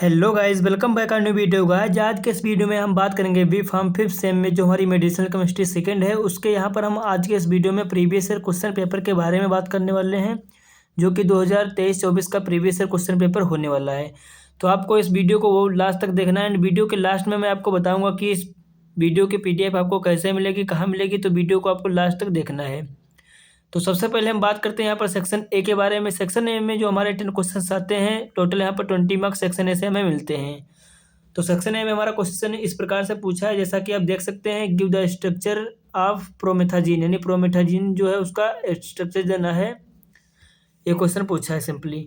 Hello guys, welcome back new video. Guys आज के इस वीडियो में हम बात करेंगे बी फार्म फिफ्थ सेम में जो हमारी मेडिसिनल केमिस्ट्री सेकंड है उसके यहाँ पर हम आज के इस वीडियो में प्रीवियस ईयर क्वेश्चन पेपर के बारे में बात करने वाले हैं जो कि 2023-24 का प्रीवियस ईयर क्वेश्चन पेपर होने वाला है। तो आपको इस वीडियो को वो लास्ट तक देखना है एंड वीडियो के लास्ट में मैं आपको बताऊँगा कि इस वीडियो की PDF आपको कैसे मिलेगी, कहाँ मिलेगी, तो वीडियो को आपको लास्ट तक देखना है। तो सबसे पहले हम बात करते हैं यहाँ पर सेक्शन ए के बारे में। सेक्शन ए में जो हमारे 10 क्वेश्चन आते हैं, टोटल यहाँ पर 20 मार्क्स सेक्शन ए से हमें मिलते हैं। तो सेक्शन ए में हमारा क्वेश्चन इस प्रकार से पूछा है, जैसा कि आप देख सकते हैं, give the structure of promethazine, यानी प्रोमेथाजीन जो है उसका स्ट्रक्चर देना है। ये क्वेश्चन पूछा है सिंपली।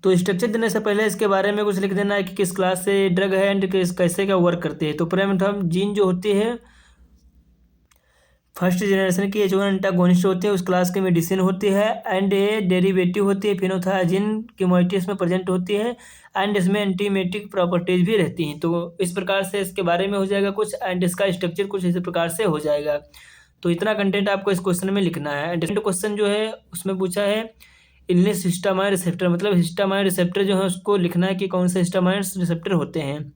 तो स्ट्रक्चर देने से पहले इसके बारे में कुछ लिख देना है कि किस क्लास से ड्रग है एंड कैसे क्या वर्क करते हैं। तो प्रोमेथाजीन जो होती है फर्स्ट जनरेशन की H1 एंटागोनिस्ट होती है, उस क्लास की मेडिसिन होती है एंड ये डेरिवेटिव होती है फिनोथायाजिन की मोइटी इसमें प्रेजेंट होती है एंड इसमें एंटीमेटिक प्रॉपर्टीज भी रहती हैं। तो इस प्रकार से इसके बारे में हो जाएगा कुछ एंड इसका स्ट्रक्चर कुछ इसी प्रकार से हो जाएगा। तो इतना कंटेंट आपको इस क्वेश्चन में लिखना है। एंड क्वेश्चन जो है उसमें पूछा है इल्लिस हिस्टामाइन रिसेप्टर, मतलब हिस्टामाइन रिसेप्टर जो है उसको लिखना है कि कौन से हिस्टामाइन रिसेप्टर होते हैं।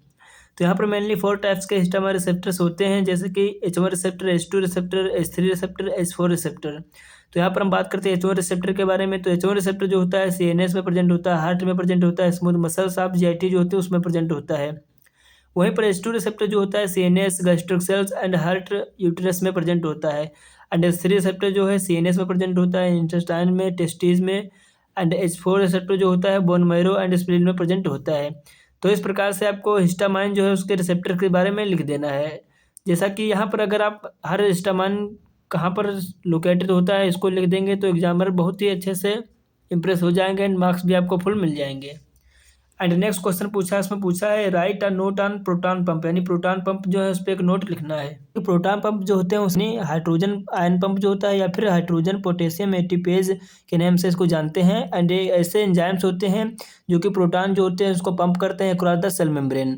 तो यहाँ पर मेनली 4 टाइप्स के हिस्टामाइन रिसेप्टर्स होते हैं, जैसे कि H1 receptor, H2 receptor, H3 receptor, H4 receptor. तो यहाँ पर हम बात करते हैं H1 रिसेप्टर के बारे में। तो H1 रिसेप्टर जो होता है CNS में प्रेजेंट होता है, हार्ट में प्रेजेंट होता है, स्मूथ मसल्स ऑफ GIT जो होते हैं उसमें प्रेजेंट होता है। वहीं पर H2 रिसेप्टर जो होता है CNS, gastric cells and heart uterus में प्रेजेंट होता है। एंड H3 रिसेप्टर जो है CNS में प्रेजेंट होता है, इंटेस्टाइन में, टेस्टिस में। एंड H4 रिसेप्टर जो होता है बोन मैरो एंड स्प्लीन में प्रेजेंट होता है। तो इस प्रकार से आपको हिस्टामाइन जो है उसके रिसेप्टर के बारे में लिख देना है। जैसा कि यहाँ पर अगर आप हर हिस्टामाइन कहाँ पर लोकेटेड होता है इसको लिख देंगे तो एग्जामिनर बहुत ही अच्छे से इम्प्रेस हो जाएंगे एंड मार्क्स भी आपको फुल मिल जाएंगे। एंड नेक्स्ट क्वेश्चन पूछा है, इसमें पूछा है right a note on proton pump, यानी प्रोटॉन पंप जो है उस पर एक नोट लिखना है। तो प्रोटॉन पंप जो होते हैं उसमें हाइड्रोजन आयन पंप जो होता है या फिर हाइड्रोजन पोटेशियम एटीपेज के नाम से इसको जानते हैं। एंड ये ऐसे एंजाइम्स होते हैं जो कि प्रोटॉन जो होते हैं उसको पंप करते हैं across the cell membrane.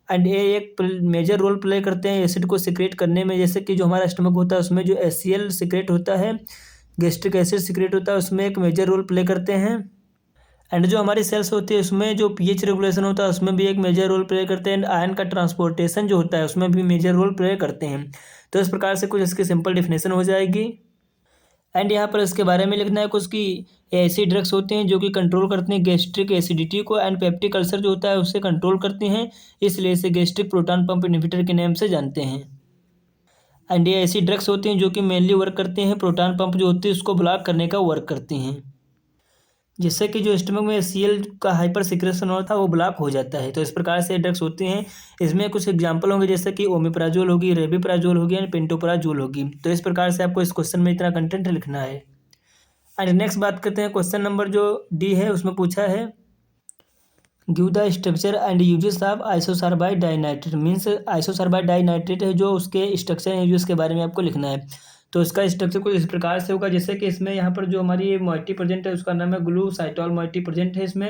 And ये एक मेजर रोल प्ले करते हैं एसिड को सिक्रेट करने में। जैसे कि जो हमारा स्टमक होता है उसमें जो HCl सिक्रेट होता है, गैस्ट्रिक एसिड सिक्रेट होता है, उसमें एक मेजर रोल प्ले करते हैं। एंड जो हमारी सेल्स होती है उसमें जो pH रेगुलेशन होता है उसमें भी एक मेजर रोल प्ले करते हैं। एंड आयन का ट्रांसपोर्टेशन जो होता है उसमें भी मेजर रोल प्ले करते हैं। तो इस प्रकार से कुछ इसकी सिंपल डिफिनेशन हो जाएगी। एंड यहाँ पर इसके बारे में लिखना है कुछ की ऐसी ड्रग्स होती हैं जो कि कंट्रोल करती हैं गैस्ट्रिक एसिडिटी को एंड पेप्टिक अल्सर जो होता है उससे कंट्रोल करती हैं, इसलिए इसे गैस्ट्रिक प्रोटॉन पंप इनहिबिटर के नाम से जानते हैं। एंड ये ऐसी ड्रग्स होती हैं जो कि मेनली वर्क करती हैं प्रोटॉन पंप जो होती है उसको ब्लॉक करने का वर्क करती हैं, जिससे कि जो स्टमक में HCl का हाइपर सिक्रेशन होता है वो ब्लॉक हो जाता है। तो इस प्रकार से ड्रग्स होती हैं। इसमें कुछ एग्जांपल होंगे जैसे कि ओमेप्राजोल होगी, रेबिप्राजोल होगी एंड पेंटोप्राजोल होगी। तो इस प्रकार से आपको इस क्वेश्चन में इतना कंटेंट लिखना है। एंड नेक्स्ट बात करते हैं क्वेश्चन नंबर जो D है, उसमें पूछा है give the structure and uses of isosorbide dinitrate, means isosorbide dinitrate है जो उसके स्ट्रक्चर एंड यूजेस के बारे में आपको लिखना है। तो इसका स्ट्रक्चर कुछ इस प्रकार से होगा, जैसे कि इसमें यहाँ पर जो हमारी ये मोइटी प्रेजेंट है उसका नाम है ग्लूसाइटोल मोइटी प्रेजेंट है इसमें।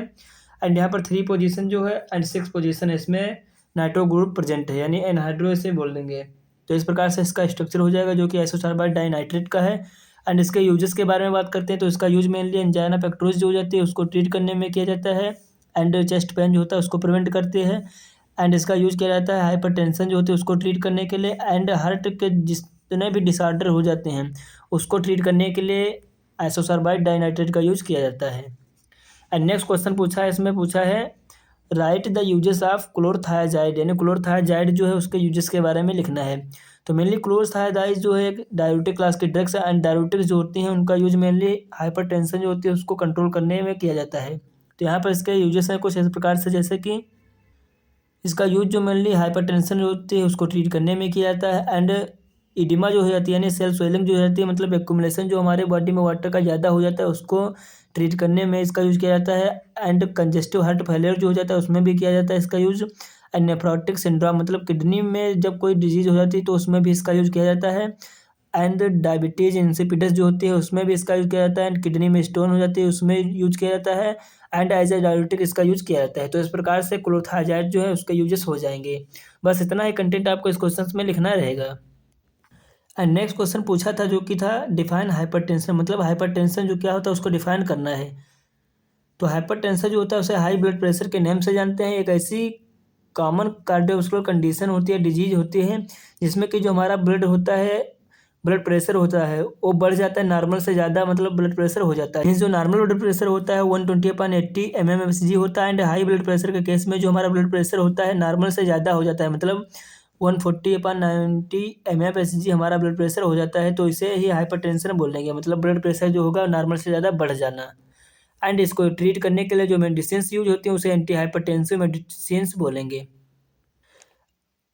एंड यहाँ पर 3 पोजीशन जो है एंड 6 पोजीशन है इसमें नाइट्रो ग्रुप प्रेजेंट है, यानी एनहाइड्रो इसे बोल देंगे। तो इस प्रकार से इसका स्ट्रक्चर हो जाएगा जो कि आइसोसार्बाइड डाइनाइट्रेट का है। एंड इसके यूजेस के बारे में बात करते हैं तो इसका यूज मेनली एंजाइना पेक्टोरिस जो हो जाती है उसको ट्रीट करने में किया जाता है। एंड चेस्ट पेन जो होता है उसको प्रिवेंट करते हैं। एंड इसका यूज किया जाता है हाइपरटेंशन जो होती है उसको ट्रीट करने के लिए। एंड हार्ट के जितने भी डिसऑर्डर हो जाते हैं उसको ट्रीट करने के लिए आइसोसार्बाइड डाइनाइट्रेट का यूज किया जाता है। एंड नेक्स्ट क्वेश्चन पूछा है, इसमें पूछा है write the uses of chlorothiazide, यानी क्लोरथायाजाइड जो है उसके यूजेस के बारे में लिखना है। तो मेनली क्लोरथायाजाइड जो है एक डाययूरेटिक क्लास की ड्रग्स है एंड डाययूरेटिक्स जो होती हैं उनका यूज मेनली हाइपरटेंशन जो होती है उसको कंट्रोल करने में किया जाता है। तो यहाँ पर इसके यूजेस हैं कुछ इस प्रकार से, जैसे कि इसका यूज जो मेनली हाइपरटेंशन जो होती है उसको ट्रीट करने में किया जाता है। एंड इडिमा जो हो जाती है यानी सेल स्वेलिंग जो हो जाती है, मतलब एक्यूमुलेशन जो हमारे बॉडी में वाटर का ज़्यादा हो जाता है उसको ट्रीट करने में इसका यूज किया जाता है। एंड कंजेस्टिव हार्ट फेलियर जो हो जाता है उसमें भी किया जाता है इसका यूज। एंड नेफ्रोटिक सिंड्रोम, मतलब किडनी में जब कोई डिजीज हो जाती है तो उसमें भी इसका यूज किया जाता है। एंड डायबिटीज इंसिपिडस जो होती है उसमें भी इसका यूज किया जाता है। एंड किडनी में स्टोन हो जाती है उसमें यूज किया जाता है। एंड एज ए डाययूरेटिक इसका यूज किया जाता है। तो इस प्रकार से क्लोरथायाजाइड जो है उसके यूजेस हो जाएंगे। बस इतना ही कंटेंट आपको इस क्वेश्चन में लिखना रहेगा। एंड नेक्स्ट क्वेश्चन पूछा था जो कि था डिफाइन हाइपरटेंशन, मतलब हाइपरटेंशन जो क्या होता है उसको डिफाइन करना है। तो हाइपरटेंशन जो होता है उसे हाई ब्लड प्रेशर के नेम से जानते हैं। एक ऐसी कॉमन कार्डियोवास्कुलर कंडीशन होती है, डिजीज होती है, जिसमें कि जो हमारा ब्लड प्रेशर होता है वो बढ़ जाता है नॉर्मल से ज़्यादा, मतलब ब्लड प्रेशर हो जाता है। मीन्स जो नॉर्मल ब्लड प्रेशर होता है 120/80 mmHg होता है, एंड हाई ब्लड प्रेशर के केस में जो हमारा ब्लड प्रेशर होता है नॉर्मल से ज़्यादा हो जाता है, मतलब 140/90 mmHg हमारा ब्लड प्रेशर हो जाता है, तो इसे ही हाइपरटेंशन बोलेंगे, मतलब ब्लड प्रेशर जो होगा नॉर्मल से ज़्यादा बढ़ जाना। एंड इसको ट्रीट करने के लिए जो मेडिसिन यूज होती हैं उसे एंटी हाइपरटेंसिव मेडिसिन बोलेंगे।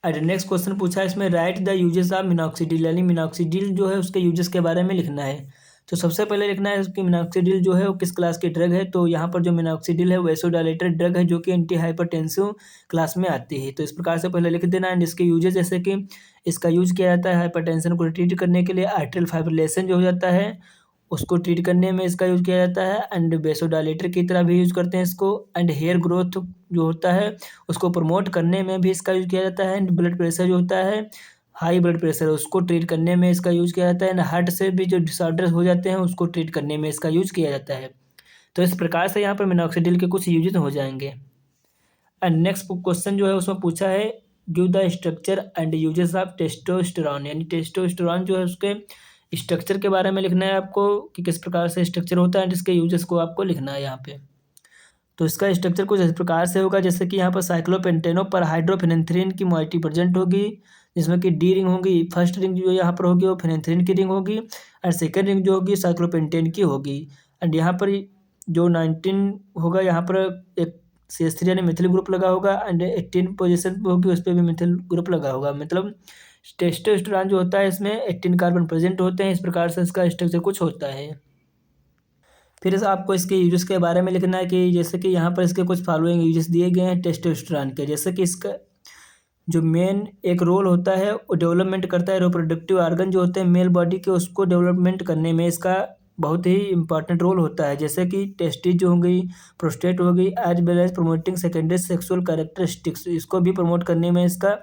एंड नेक्स्ट क्वेश्चन पूछा है इसमें, right the uses of minoxidil, यानी मिनॉक्सिडिल जो है उसके यूजेस के बारे में लिखना है। तो सबसे पहले लिखना है कि मिनॉक्सिडिल जो है वो किस क्लास की ड्रग है। तो यहाँ पर जो मिनॉक्सिडिल है वैसोडाइलेटर ड्रग है, जो कि एंटी हाइपरटेंसिव क्लास में आती है। तो इस प्रकार से पहले लिख देना। एंड इसके यूजेस, जैसे कि इसका यूज किया जाता है हाइपरटेंशन को ट्रीट करने के लिए। आर्टेरियल फाइब्रिलेशन जो हो जाता है उसको ट्रीट करने में इसका यूज किया जाता है। एंड वैसोडाइलेटर की तरह भी यूज करते हैं इसको। एंड हेयर ग्रोथ जो होता है उसको प्रमोट करने में भी इसका यूज किया जाता है। एंड ब्लड प्रेशर जो होता है, हाई ब्लड प्रेशर, उसको ट्रीट करने में इसका यूज किया जाता है। एंड हार्ट से भी जो डिसऑर्डर्स हो जाते हैं उसको ट्रीट करने में इसका यूज किया जाता है। तो इस प्रकार से यहाँ पर मिनॉक्सिडिल के कुछ यूजेस हो जाएंगे। एंड नेक्स्ट क्वेश्चन जो है उसमें पूछा है, give the structure and uses of testosterone, यानी टेस्टोस्टेरॉन जो है उसके स्ट्रक्चर के बारे में लिखना है आपको कि किस प्रकार से स्ट्रक्चर होता है, एंड इसके यूजेस को आपको लिखना है यहाँ पे। तो इसका स्ट्रक्चर कुछ इस प्रकार से होगा, जैसे कि यहाँ पर साइक्लोपेंटेनो पर हाइड्रोफेनेंथ्रीन की मॉइटी प्रेजेंट होगी, जिसमें कि डी रिंग होगी। फर्स्ट रिंग जो यहाँ पर होगी वो फेनेंथ्रीन की रिंग होगी, एंड सेकेंड रिंग जो होगी साइक्लोपेंटेन की होगी। एंड यहाँ पर जो 19 होगा यहाँ पर एक CH3 यानी मिथिल ग्रुप लगा होगा, एंड 18 पोजीशन पे होगी उस पर भी मिथिल ग्रुप लगा होगा। मतलब टेस्टोस्टेरोन जो होता है इसमें 18 कार्बन प्रेजेंट होते हैं। इस प्रकार से इसका स्ट्रक्चर कुछ होता है। फिर आपको इसके यूजेस के बारे में लिखना है कि जैसे कि यहाँ पर इसके कुछ फॉलोइंग यूजेस दिए गए हैं टेस्टोस्टेरोन के, जैसे कि इसका जो मेन एक रोल होता है वो डेवलपमेंट करता है रिप्रोडक्टिव ऑर्गन जो होते हैं मेल बॉडी के, उसको डेवलपमेंट करने में इसका बहुत ही इंपॉर्टेंट रोल होता है। जैसे कि टेस्टिस जो होगी, प्रोस्टेट होगी, as well as promoting secondary sexual characteristics, इसको भी प्रमोट करने में इसका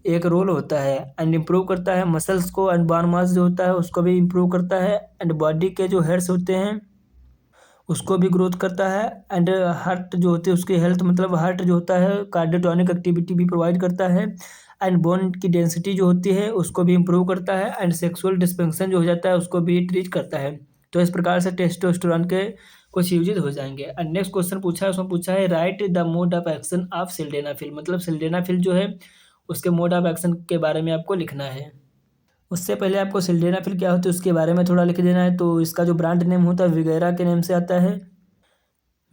एक रोल होता है। एंड इम्प्रूव करता है मसल्स को, एंड बोन मास जो होता है उसको भी इम्प्रूव करता है। एंड बॉडी के जो हेयर्स होते हैं उसको भी ग्रोथ करता है। एंड हार्ट जो होती है उसकी हेल्थ, मतलब हार्ट जो होता है कार्डियोटोनिक एक्टिविटी भी प्रोवाइड करता है। एंड बोन की डेंसिटी जो होती है उसको भी इम्प्रूव करता है। एंड सेक्सुअल डिस्फंक्शन जो हो जाता है उसको भी ट्रीट करता है। तो इस प्रकार से टेस्टोस्टेरोन के कुछ यूजेस हो जाएंगे। एंड नेक्स्ट क्वेश्चन पूछा है, उसमें पूछा है write the mode of action of sildenafil, मतलब सिल्डेनाफिल जो है उसके मोड ऑफ एक्शन के बारे में आपको लिखना है। उससे पहले आपको सिल्डेनाफिल क्या होती है उसके बारे में थोड़ा लिख देना है। तो इसका जो ब्रांड नेम होता है विगेरा के नेम से आता है,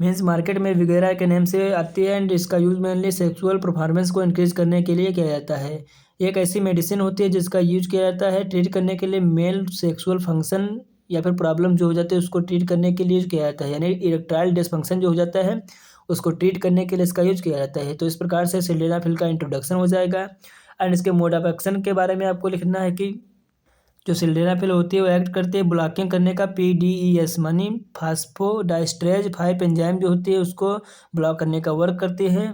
मीन्स मार्केट में विगेरा के नेम से आती है। एंड इसका यूज़ मेनली सेक्सुअल परफॉर्मेंस को इंक्रीज करने के लिए किया जाता है। एक ऐसी मेडिसिन होती है जिसका यूज किया जाता है ट्रीट करने के लिए मेल सेक्सुअल फंक्शन या फिर प्रॉब्लम जो हो जाते हैं उसको ट्रीट करने के लिए यूज किया जाता है, यानी इरेक्टाइल डिसफंक्शन जो हो जाता है उसको ट्रीट करने के लिए इसका यूज किया जाता है। तो इस प्रकार से सिल्डेनाफिल का इंट्रोडक्शन हो जाएगा। एंड इसके मोड ऑफ एक्शन के बारे में आपको लिखना है कि जो सिल्डेनाफिल होती है वो एक्ट करती है ब्लॉकिंग करने का PDES, मानी फास्फोडाइस्ट्रेज 5 एंजाइम जो होती है उसको ब्लॉक करने का वर्क करती है।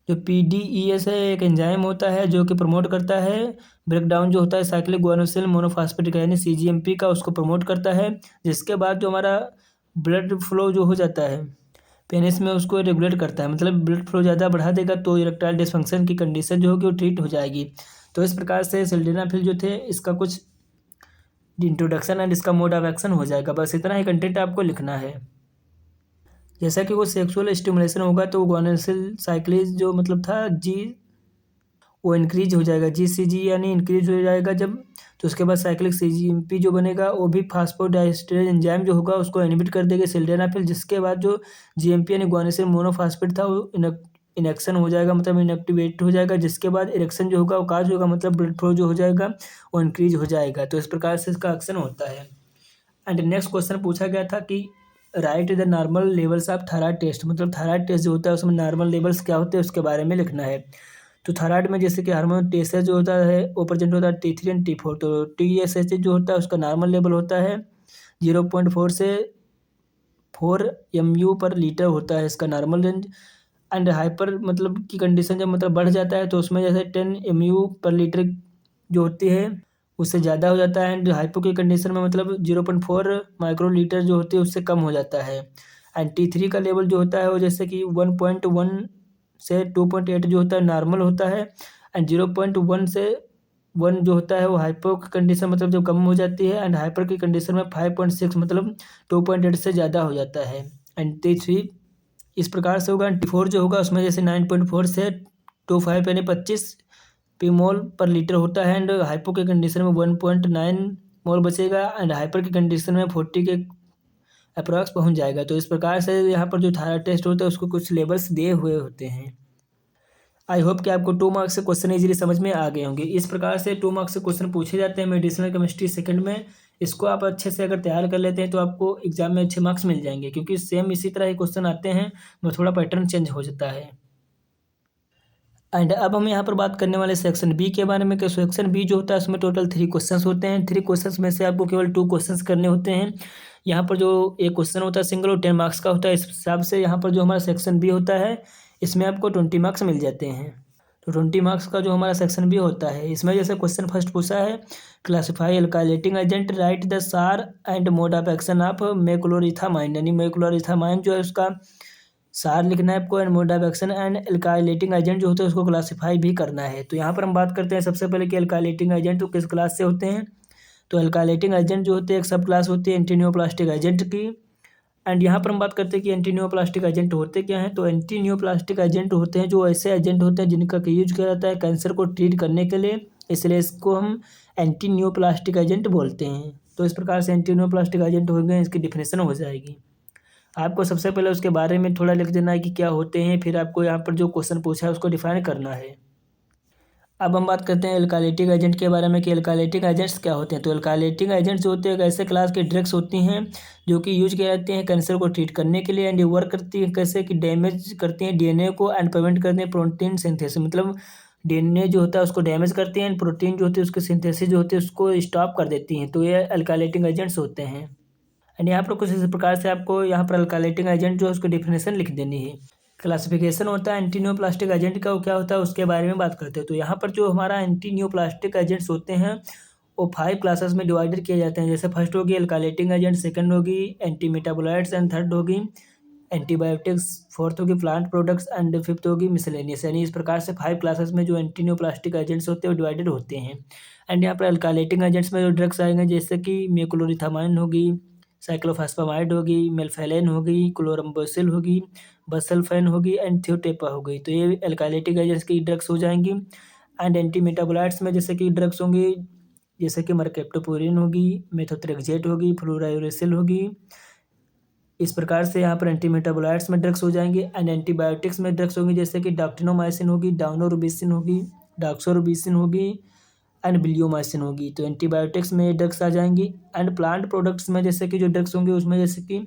जो PDES है एक एंजाइम होता है जो कि प्रमोट करता है ब्रेकडाउन जो होता है साइक्लिक गुआनोसिल मोनोफॉस्फेट का, यानी CGMP का, उसको प्रमोट करता है। जिसके बाद जो हमारा ब्लड फ्लो जो हो जाता है पेनिस में उसको रेगुलेट करता है, मतलब ब्लड फ्लो ज़्यादा बढ़ा देगा तो इरेक्टाइल डिसफंक्शन की कंडीशन जो होगी वो ट्रीट हो जाएगी। तो इस प्रकार से सिल्डेनाफिल जो थे इसका कुछ इंट्रोडक्शन एंड इसका मोड ऑफ एक्शन हो जाएगा। बस इतना ही कंटेंट आपको लिखना है। जैसा कि वो सेक्सुअल स्टिमुलेशन होगा तो गोनासिल साइक्लेज जो मतलब था जी वो इंक्रीज हो जाएगा, GCG यानी इंक्रीज हो जाएगा जब। तो उसके बाद साइक्लिक CGMP जो बनेगा वो भी फास्फोडाइस्ट्रेज एंजाइम जो होगा उसको इनहिबिट कर देगा सिल्डेनाफिल। जिसके बाद जो GMP यानी गुआनिसिल मोनोफॉस्फेट था वो इनेक्शन हो जाएगा, मतलब इनएक्टिवेट हो जाएगा। जिसके बाद इरेक्शन जो होगा वो काज होगा, मतलब ब्लड फ्लो जो हो जाएगा वो इंक्रीज हो जाएगा। तो इस प्रकार से इसका एक्शन होता है। एंड नेक्स्ट क्वेश्चन पूछा गया था कि write the normal levels of thyroid test, मतलब थायराइड टेस्ट जो होता है उसमें नॉर्मल लेवल्स क्या होते हैं उसके बारे में लिखना है। तो थायराइड में जैसे कि हार्मोन TSH जो होता है वो प्रेजेंट होता है T3 एंड T4। तो TSH जो होता है उसका नॉर्मल लेवल होता है 0.4 से 4 MU पर लीटर होता है इसका नॉर्मल रेंज। एंड हाइपर मतलब की कंडीशन जब मतलब बढ़ जाता है तो उसमें जैसे 10 MU पर लीटर जो होती है उससे ज़्यादा हो जाता है। एंड हाइपो की कंडीशन में मतलब 0.4 माइक्रो लीटर जो होती है उससे कम हो जाता है। एंड T3 का लेवल जो होता है वो जैसे कि 1.1 से 2.8 जो होता है नॉर्मल होता है, एंड 0.1 से 1 जो होता है वो हाइपो की कंडीशन मतलब जब कम हो जाती है, एंड हाइपर की कंडीशन में 5.6 मतलब 2.8 से ज़्यादा हो जाता है। एंड T3 इस प्रकार से होगा। T4 जो होगा उसमें जैसे 9.4 से 25 यानी 25 पी-मोल पर लीटर होता है, एंड हाइपो के कंडीशन में 1.9 मोल बचेगा, एंड हाइपर की कंडीशन में 40 के अप्रॉक्स पहुंच जाएगा। तो इस प्रकार से यहाँ पर जो थायराइड टेस्ट होता है उसको कुछ लेवल्स दिए हुए होते हैं। आई होप कि आपको 2 मार्क्स से क्वेश्चन इजीली समझ में आ गए होंगे। इस प्रकार से 2 मार्क्स से क्वेश्चन पूछे जाते हैं मेडिसिनल केमिस्ट्री सेकंड में। इसको आप अच्छे से अगर तैयार कर लेते हैं तो आपको एग्जाम में अच्छे मार्क्स मिल जाएंगे, क्योंकि सेम इसी तरह ही क्वेश्चन आते हैं, बस थोड़ा पैटर्न चेंज हो जाता है। एंड अब हम यहाँ पर बात करने वाले सेक्शन बी के बारे में कि सेक्शन बी जो होता है उसमें टोटल 3 क्वेश्चंस होते हैं। 3 क्वेश्चंस में से आपको केवल 2 क्वेश्चंस करने होते हैं। यहाँ पर जो एक क्वेश्चन होता है सिंगल और 10 मार्क्स का होता है। इस हिसाब से यहाँ पर जो हमारा सेक्शन बी होता है इसमें आपको 20 मार्क्स मिल जाते हैं। तो 20 मार्क्स का जो हमारा सेक्शन बी होता है इसमें जैसे क्वेश्चन फर्स्ट पूछा है, classify alkylating agent, write the SAR and mode of action of mechlorethamine, यानी मेक्लोरिथामाइन जो है उसका सार लिखना है आपको, and mode of action, and alkylating agent जो होते हैं उसको क्लासिफाई भी करना है। तो यहाँ पर हम बात करते हैं सबसे पहले कि एल्काइलेटिंग एजेंट तो किस क्लास से होते हैं। तो एल्काइलेटिंग एजेंट जो होते हैं एक सब क्लास होती है एंटीनियोप्लास्टिक एजेंट की। एंड यहाँ पर हम बात करते हैं कि एंटीनियोप्लास्टिक एजेंट होते क्या हैं। तो एंटीनियोप्लास्टिक एजेंट होते हैं जो ऐसे एजेंट होते हैं जिनका यूज किया जाता है कैंसर को ट्रीट करने के लिए, इसलिए इसको हम एंटीनियोप्लास्टिक एजेंट बोलते हैं। तो इस प्रकार से एंटीनियोप्लास्टिक एजेंट हो गए, इसकी डिफिनेशन हो जाएगी। आपको सबसे पहले उसके बारे में थोड़ा लिख देना है कि क्या होते हैं, फिर आपको यहाँ पर जो क्वेश्चन पूछा है उसको डिफाइन करना है। अब हम बात करते हैं एल्काइलेटिक एजेंट के बारे में कि एल्काइलेटिक एजेंट्स क्या होते हैं। तो एल्काइलेटिक एजेंट्स जो होते हैं ऐसे क्लास के ड्रग्स होती हैं जो कि यूज किए जाते हैं कैंसर को ट्रीट करने के लिए, एंड ये वर्क करती है कैसे कि डैमेज करती हैं डीएनए को एंड प्रिवेंट करते हैं प्रोटीन सिंथेसिस, मतलब डीएनए जो होता है उसको डैमेज करती हैं, एंड प्रोटीन जो होती है उसके सिंथेसिस जो होती है उसको स्टॉप कर देती हैं। तो ये एल्काइलेटिक एजेंट्स होते हैं। एंड यहाँ पर कुछ इस प्रकार से आपको यहाँ पर अल्काइलेटिंग एजेंट जो है उसकी डिफिनेशन लिख देनी है। क्लासिफिकेशन होता है एंटीनियोप्लास्टिक एजेंट का, वो क्या होता है उसके बारे में बात करते हैं। तो यहाँ पर जो हमारा एंटीनियोप्लास्टिक एजेंट्स होते हैं वो 5 क्लासेस में डिवाइडेड किए जाते हैं। जैसे फर्स्ट होगी अल्काइलेटिंग एजेंट, सेकंड होगी एंटी मेटाबोलाइट्स, एंड थर्ड होगी एंटीबायोटिक्स, फोर्थ होगी प्लांट प्रोडक्ट्स, एंड फिफ्थ होगी मिसलेनियस। यानी इस प्रकार से 5 क्लासेस में जो एंटीनियोप्लास्टिक एजेंट्स होते हैं वो डिवाइडेड होते हैं। एंड यहाँ पर अल्काइलेटिंग एजेंट्स में जो ड्रग्स आएंगे जैसे कि मेक्लोरिथामाइन होगी, साइक्लोफॉस्फामाइड होगी, मेल्फेलेन होगी, क्लोरम्बोसिल होगी, बसल्फेन होगी, एंड थियोटेपा हो गई। तो ये एल्काइलेटिक एजेंट्स की ड्रग्स हो जाएंगी। एंड एंटी मेटाबोलाइट्स में जैसे कि ड्रग्स होंगी जैसे कि मरकेप्टोपुरिन होगी, मेथोट्रेक्सेट होगी, फ्लोरायुरेसिल होगी। इस प्रकार से यहाँ पर एंटी मेटाबोलाइट्स में ड्रग्स हो जाएंगे। एंड एंटीबायोटिक्स में ड्रग्स होंगी जैसे कि डाक्टिनोमाइसिन होगी, डाउनोरुबिसिन होगी, डॉक्सोरुबिसिन होगी, एंड बिलियोमाइसिन होगी। तो एंटीबायोटिक्स में ड्रग्स आ जाएंगी। एंड प्लांट प्रोडक्ट्स में जैसे कि जो ड्रग्स होंगे उसमें जैसे कि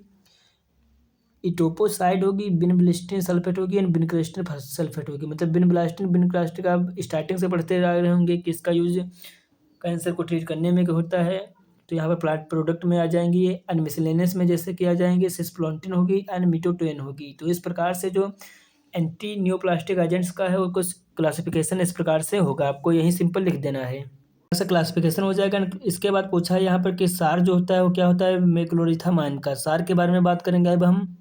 इटोपोसाइड होगी, बिनब्लास्टिन सल्फेट होगी, एंड बिनक्रेस्टिन सल्फेट होगी। मतलब बिनक्रेस्टिन आप स्टार्टिंग से पढ़ते आ रहे होंगे कि इसका यूज कैंसर को ट्रीट करने में होता है। तो यहाँ पर प्लांट प्रोडक्ट में आ जाएंगी ये। एंड मिसलेनियस में जैसे कि आ जाएंगे सिस्प्लॉन्टिन होगी एंड मिटोटोन होगी। तो इस प्रकार से जो एंटी न्योप्लास्टिक एजेंट्स का है वो कुछ क्लासिफिकेशन इस प्रकार से होगा, आपको यही सिंपल लिख देना है। ऐसा क्लासिफिकेशन हो जाएगा। इसके बाद पूछा है यहाँ पर कि सार जो होता है वो क्या होता है मेक्लोरिथामाइन का। सार के बारे में बात करेंगे अब हम।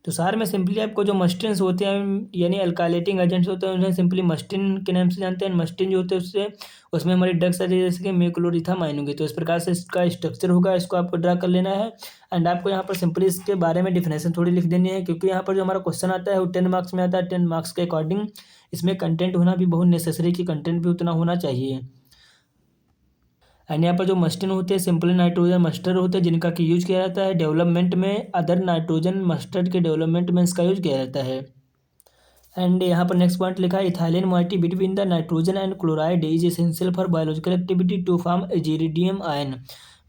तो सार में सिंपली आपको जो मस्टिन्स होते हैं यानी अल्काइलेटिंग एजेंट्स होते हैं उन्हें सिंपली मस्टिन के नाम से जानते हैं। मस्टिन जो होते हैं उससे उसमें हमारी ड्रग्स आ जाए जैसे कि मेक्लोरिथामाइन होंगे। तो इस प्रकार से इसका स्ट्रक्चर होगा, इसको आपको ड्रा कर लेना है। एंड आपको यहाँ पर सिंपली इसके बारे में डिफिनेशन थोड़ी लिख देनी है, क्योंकि यहाँ पर जो हमारा क्वेश्चन आता है वो 10 मार्क्स में आता है। 10 मार्क्स के अकॉर्डिंग इसमें कंटेंट होना भी बहुत नेसेसरी कि कंटेंट भी उतना होना चाहिए। एंड यहाँ पर जो मस्टिन होते हैं सिंपल नाइट्रोजन मस्टर्ड होते हैं जिनका कि यूज किया जाता है डेवलपमेंट में, अदर नाइट्रोजन मस्टर्ड के डेवलपमेंट में इसका यूज किया जाता है। एंड यहाँ पर नेक्स्ट पॉइंट लिखा है ethylene moiety between the nitrogen and chloride is essential for biological activity to form aziridinium ion.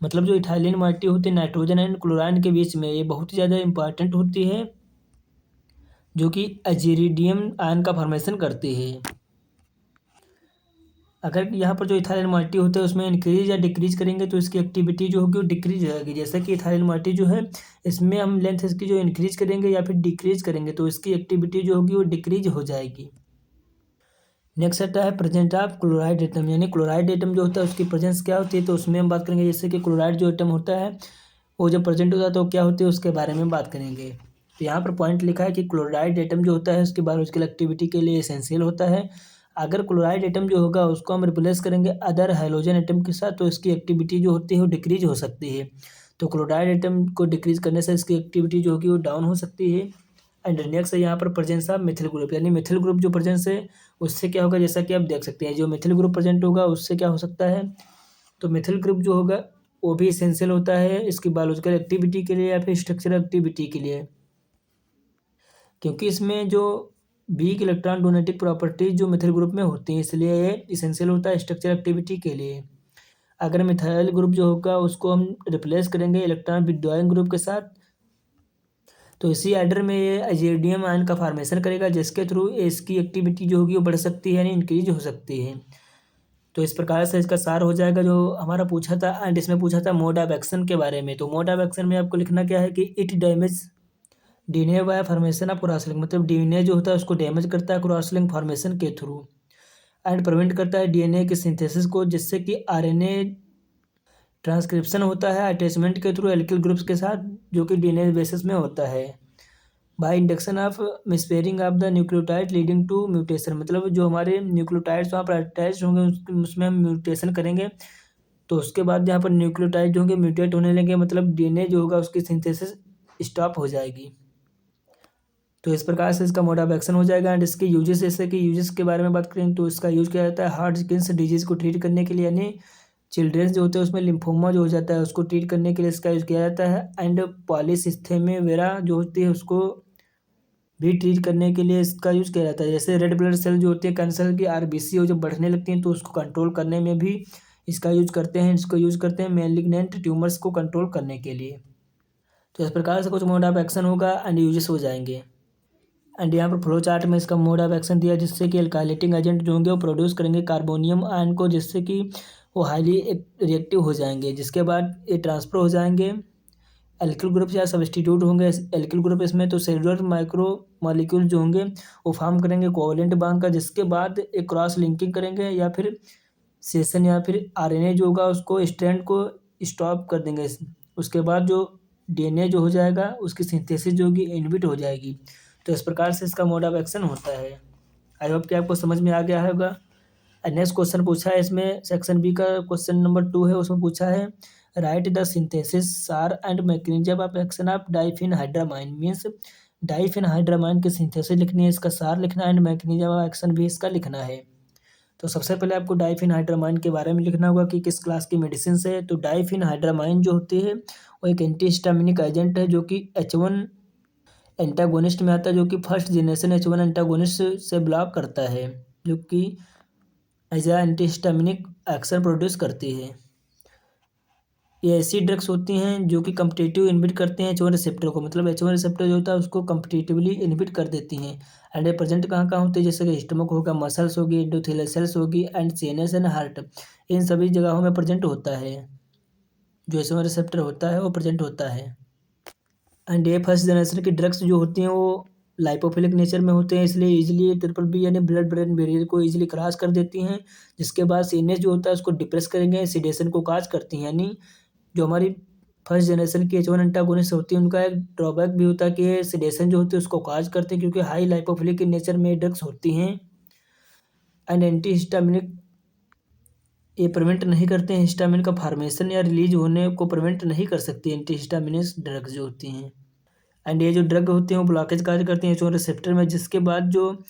मतलब जो इथाइलिन मॉइटी होती है नाइट्रोजन एंड क्लोराइड के बीच में, ये बहुत ही ज़्यादा इंपॉर्टेंट होती है जो कि एजीरिडियम आयन का फॉर्मेशन करती है। अगर यहाँ पर जो इथाइल मॉइटी होता है उसमें इंक्रीज या डिक्रीज करेंगे तो इसकी एक्टिविटी जो होगी वो डिक्रीज हो जाएगी। जैसे कि इथाइल मॉइटी जो है इसमें हम लेंथ इसकी जो इंक्रीज करेंगे या फिर डिक्रीज करेंगे तो इसकी एक्टिविटी जो होगी वो डिक्रीज हो जाएगी। नेक्स्ट आता है प्रेजेंट ऑफ क्लोराइड एटम, यानी क्लोराइड एटम जो होता है उसकी प्रेजेंस क्या होती है। तो उसमें हम बात करेंगे जैसे कि क्लोराइड जो एटम होता है वो जब प्रेजेंट होता है तो क्या होती है उसके बारे में बात करेंगे। तो यहाँ पर पॉइंट लिखा है कि क्लोराइड एटम जो होता है उसकी बायोलॉजिकल एक्टिविटी के लिए एसेंशियल होता है। अगर क्लोराइड एटम जो होगा उसको हम रिप्लेस करेंगे अदर हाइड्रोजन एटम के साथ तो इसकी एक्टिविटी जो होती है वो डिक्रीज हो सकती है। तो क्लोराइड एटम को डिक्रीज करने से इसकी एक्टिविटी जो होगी वो डाउन हो सकती है। एंड नेक्स्ट है यहाँ पर प्रेजेंस ऑफ मिथिल ग्रुप, यानी मिथिल ग्रुप जो प्रेजेंस है उससे क्या होगा, जैसा कि आप देख सकते हैं जो मिथिल ग्रुप प्रेजेंट होगा उससे क्या हो सकता है। तो मिथिल ग्रुप जो होगा वो भी एसेंशियल होता है इसकी बायोलॉजिकल एक्टिविटी के लिए या फिर स्ट्रक्चरल एक्टिविटी के लिए, क्योंकि इसमें जो वीक इलेक्ट्रॉन डोनेटिक प्रॉपर्टीज जो मिथिल ग्रुप में होती हैं इसलिए ये इसेंशियल होता है स्ट्रक्चरल एक्टिविटी के लिए। अगर मिथाइल ग्रुप जो होगा उसको हम रिप्लेस करेंगे इलेक्ट्रॉन विथड्रॉइंग ग्रुप के साथ तो इसी आर्डर में ये अजेडियम आयन का फॉर्मेशन करेगा जिसके थ्रू इसकी एक्टिविटी जो होगी वो बढ़ सकती है यानी इंक्रीज हो सकती है। तो इस प्रकार से इसका सार हो जाएगा जो हमारा पूछा था। एंड इसमें पूछा था मोड ऑफ एक्शन के बारे में, तो मोड ऑफ एक्शन में आपको लिखना क्या है कि it damage DNA by formation of cross link, मतलब डीएनए जो होता है उसको डैमेज करता है क्रॉस लिंक फॉर्मेशन के थ्रू। एंड प्रिवेंट करता है डीएनए के सिंथेसिस को जिससे कि आरएनए ट्रांसक्रिप्शन होता है अटैचमेंट के थ्रू एल्किल ग्रुप्स के साथ जो कि डीएनए बेसिस में होता है। By induction of mispairing of the nucleotide leading to mutation, मतलब जो हमारे न्यूक्लियोटाइड्स वहाँ पर अटैच होंगे उसमें हम म्यूटेशन करेंगे तो उसके बाद यहाँ पर न्यूक्लियोटाइड जो होंगे म्यूटेट होने लगे, मतलब डीएनए जो होगा उसकी सिंथेसिस स्टॉप हो जाएगी। तो इस प्रकार से इसका मोड ऑफ एक्शन हो जाएगा। एंड इसके यूजेस, जैसे कि यूजेस के बारे में बात करें तो इसका यूज किया जाता है हार्ट स्किन्स डिजीज़ को ट्रीट करने के लिए, यानी चिल्ड्रेंस जो होते हैं उसमें लिम्फोमा जो हो जाता है उसको ट्रीट करने के लिए इसका यूज किया जाता है। एंड पॉलीसिस्थेमिया वेरा जो होती है उसको भी ट्रीट करने के लिए इसका यूज किया जाता है। जैसे रेड ब्लड सेल जो होती है कैंसर की आरबीसी हो जब बढ़ने लगती हैं तो उसको कंट्रोल करने में भी इसका यूज करते हैं। इसको यूज करते हैं मैलिग्नेंट ट्यूमर्स को कंट्रोल करने के लिए। तो इस प्रकार से कुछ मोड ऑफ एक्शन होगा एंड यूजेस हो जाएंगे। एंड यहाँ पर फ्लो चार्ट में इसका मोड ऑफ एक्शन दिया जिससे कि अल्काइलेटिंग एजेंट जो होंगे वो प्रोड्यूस करेंगे कार्बोनियम आयन को जिससे कि वो हाईली रिएक्टिव हो जाएंगे, जिसके बाद ये ट्रांसफर हो जाएंगे एल्किल ग्रुप या सब्स्टिट्यूट होंगे एल्किल ग्रुप इसमें, तो सेलुलर माइक्रो मॉलिक्यूल जो होंगे वो फॉर्म करेंगे कोवलेंट बॉन्ड का जिसके बाद एक क्रॉस लिंकिंग करेंगे या फिर सेशन या फिर आरएनए जो होगा उसको स्ट्रैंड को स्टॉप कर देंगे। उसके बाद जो डीएनए जो हो जाएगा उसकी सिंथेसिस जो होगी इनहिबिट हो जाएगी। तो इस प्रकार से इसका मोड ऑफ एक्शन होता है। आई होप कि आपको समझ में आ गया होगा। नेक्स्ट क्वेश्चन पूछा है इसमें सेक्शन बी का क्वेश्चन नंबर 2 है, उसमें पूछा है write the synthesis SAR and mechanism of action of diphenhydramine, means diphenhydramine की सिंथेसिस लिखनी है, इसका सार लिखना है एंड मैकेनिज्म ऑफ एक्शन भी इसका लिखना है। तो सबसे पहले आपको डाइफिनहाइड्रामाइन के बारे में लिखना होगा कि किस क्लास की मेडिसिन है। तो डाइफिनहाइड्रामाइन जो होती है वो एक एंटीहिस्टामिनिक एजेंट है जो कि H1 एंटागोनिस्ट में आता है, जो कि फर्स्ट जनरेशन H1 एंटागोनिस्ट से ब्लॉक करता है जो कि एज एंटीहिस्टामिनिक एक्शन प्रोड्यूस करती है। ये ऐसी ड्रग्स होती हैं जो कि कम्पिटिटिव इनहिबिट करते हैं H1 रिसेप्टर को, मतलब H1 रिसेप्टर जो होता है उसको कम्पिटिटिवली इनहिबिट कर देती हैं। एंड ये प्रेजेंट कहाँ कहाँ होती है, जैसे कि स्टमक होगा, मसल्स होगी, एंडोथेलियल सेल्स होगी एंड सीएनएस एंड हार्ट, इन सभी जगहों में प्रेजेंट होता है। जो H1 रिसेप्टर होता है वो प्रेजेंट होता है। एंड ये फर्स्ट जनरेशन की ड्रग्स जो होती हैं वो लाइपोफिलिक नेचर में होते हैं, इसलिए इजीली ट्रिपल बी यानी ब्लड ब्रेन बैरियर को इजीली क्रॉस कर देती हैं। जिसके बाद सीएनएस जो होता है उसको डिप्रेस करेंगे, सीडेशन को काज करती हैं। यानी जो हमारी फर्स्ट जनरेशन की H1 एंटागोनिस्ट होती है उनका एक ड्रॉबैक भी होता है कि ये सीडेशन जो होती है उसको काज करते हैं क्योंकि हाई लाइपोफिलिक इन नेचर में ड्रग्स होती हैं। एंड एंटी हिस्टामिनिक ये प्रिवेंट नहीं करते हैं हिस्टामिन का फार्मेशन या रिलीज होने को प्रिवेंट नहीं कर सकती एंटी हिस्टामिनिस ड्रग्स जो होती हैं। एंड ये जो ड्रग होती हैं वो ब्लॉकेज कार्य करती हैं H1 रिसेप्टर में, जिसके बाद जो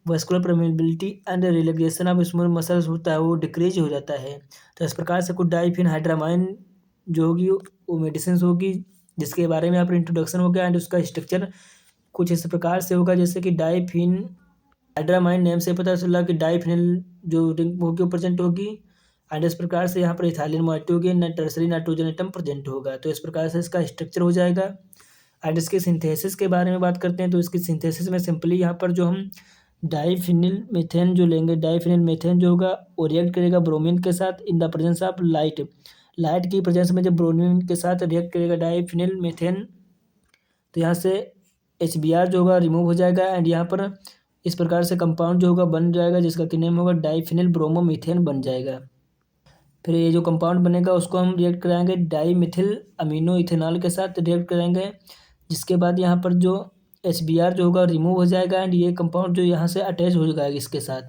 vascular permeability and relaxation of smooth muscles होता है वो डिक्रीज हो जाता है। तो इस प्रकार से कुछ डाइफिनहाइड्रामाइन जो होगी वो मेडिसिन होगी जिसके बारे में यहाँ पर इंट्रोडक्शन हो गया। एंड उसका स्ट्रक्चर कुछ इस प्रकार से होगा जैसे कि डाइफिनहाइड्रामाइन नेम से पता चला कि डाइफिनिल जो रिंग होगी वो प्रेजेंट होगी। एंड इस प्रकार से यहाँ पर इथाइलिन मॉइटी होगी, टर्सरी नाइट्रोजन एटम प्रेजेंट होगा। तो इस प्रकार से इसका स्ट्रक्चर हो जाएगा। एंड इसके सिंथेसिस के बारे में बात करते हैं तो इसकी सिंथेसिस में सिंपली यहाँ पर जो हम डाइफिनिल मीथेन जो लेंगे, डाइफिनिल मीथेन जो होगा वो रिएक्ट करेगा ब्रोमीन के साथ in the presence of light. Light की प्रेजेंस में जब ब्रोमीन के साथ रिएक्ट करेगा डाइफिनिल मीथेन तो यहाँ से HBr जो होगा रिमूव हो जाएगा। एंड यहाँ पर इस प्रकार से कंपाउंड जो होगा बन जाएगा जिसका कि नेम होगा डाइफिनिल ब्रोमोमीथेन बन जाएगा। फिर ये जो कंपाउंड बनेगा उसको हम रिएक्ट कराएंगे डाई मिथिल अमीनो इथेनॉल के साथ रिएक्ट कराएंगे, जिसके बाद यहाँ पर जो HBr जो होगा रिमूव हो जाएगा एंड ये कंपाउंड जो यहाँ से अटैच हो जाएगा इसके साथ।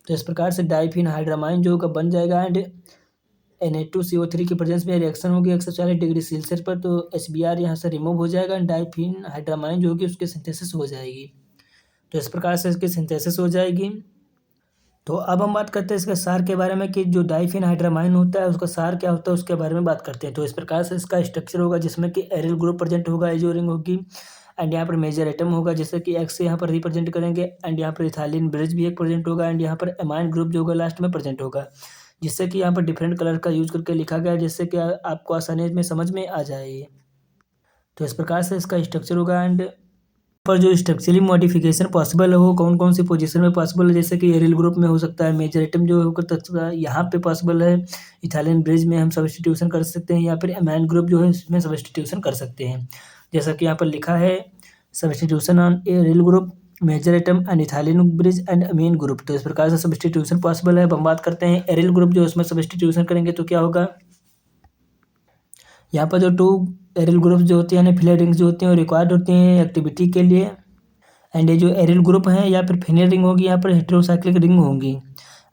तो इस प्रकार से डाइफिन हाइड्रामाइन जो होगा बन जाएगा एंड Na2CO3 की प्रेजेंस में रिएक्शन होगी 140 डिग्री सेल्सियस पर, तो HBr यहाँ से रिमूव हो जाएगा एंड डाइफिन हाइड्रामाइन जो होगी उसकी सिंथेसिस हो जाएगी। तो इस प्रकार से इसकी सिंथेसिस हो जाएगी। तो अब हम बात करते हैं इसके सार के बारे में कि जो डाइफिन हाइड्रामाइन होता है उसका सार क्या होता है उसके बारे में बात करते हैं। तो इस प्रकार से इसका स्ट्रक्चर होगा जिसमें कि एरिल ग्रुप प्रेजेंट होगा, एजो रिंग होगी एंड यहाँ पर मेजर एटम होगा जैसे कि एक्स से यहाँ पर रिप्रेजेंट करेंगे एंड यहाँ पर इथाइलिन ब्रिज भी एक प्रेजेंट होगा एंड यहाँ पर एमाइन ग्रुप जो होगा लास्ट में प्रेजेंट होगा, जिससे कि यहाँ पर डिफरेंट कलर का यूज करके लिखा गया है जिससे कि आपको आसानी में समझ में आ जाए। तो इस प्रकार से इसका स्ट्रक्चर होगा एंड पर जो स्ट्रक्चरली मॉडिफिकेशन पॉसिबल है वो कौन कौन सी पोजीशन में पॉसिबल है, जैसे कि एरिल ग्रुप में हो सकता है, मेजर एटम जो होगा यहाँ पे पॉसिबल है, इथाइलिन ब्रिज में हम सब्स्टिट्यूशन कर सकते हैं या फिर एमाइन ग्रुप जो है इसमें सब्स्टिट्यूशन कर सकते हैं। जैसा कि यहाँ पर लिखा है substitution on aryl group major atom and ethylene bridge and amine group. तो इस प्रकार से सब्स्टिट्यूशन पॉसिबल है। अब हम बात करते हैं एरिल ग्रुप जो उसमें सब्स्टिट्यूशन करेंगे तो क्या होगा, यहाँ पर जो 2 एरिल ग्रुप जो होते हैं यानी फिनल रिंग्स जो होती हैं वो रिक्वायर्ड होती हैं एक्टिविटी के लिए एंड ये जो एरिल ग्रुप है या फिर फिनल रिंग होगी यहाँ पर हेटेरोसाइक्लिक रिंग होंगी।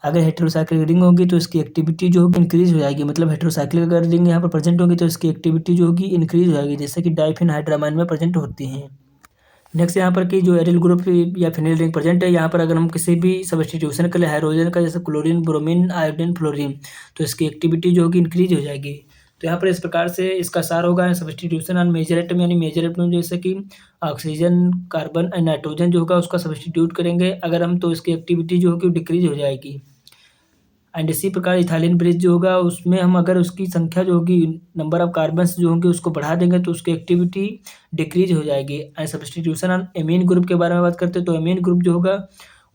अगर हेटेरोसाइक्लिक रिंग होगी तो इसकी एक्टिविटी जो होगी इंक्रीज हो जाएगी, मतलब हेटेरोसाइक्लिक अगर रिंग यहाँ पर प्रेजेंट होगी तो इसकी एक्टिविटी जो होगी इंक्रीज हो जाएगी जैसे कि डाइफिन हाइड्रामाइन में प्रेजेंट होती हैं। नेक्स्ट यहाँ पर कि जो एरिल ग्रुप या फिनल रिंग प्रेजेंट है यहाँ पर अगर हम किसी भी सब्स्टिट्यूशन के लिए हाइड्रोजन का जैसे क्लोरीन ब्रोमीन आयोडीन फ्लोरीन तो इसकी एक्टिविटी जो होगी इंक्रीज हो जाएगी। तो यहाँ पर इस प्रकार से इसका सार होगा सब्स्टिट्यूशन ऑन मेजर एटम यानी मेजर एटम जैसे कि ऑक्सीजन कार्बन एंड नाइट्रोजन जो होगा उसका सब्स्टिट्यूट करेंगे अगर हम तो इसकी एक्टिविटी जो होगी डिक्रीज हो जाएगी। एंड इसी प्रकार इथाइलिन ब्रिज जो होगा उसमें हम अगर उसकी संख्या जो होगी नंबर ऑफ कार्बन्स जो होंगे उसको बढ़ा देंगे तो उसकी एक्टिविटी डिक्रीज हो जाएगी। And substitution on amine group के बारे में बात करते हैं तो एमीन ग्रुप जो होगा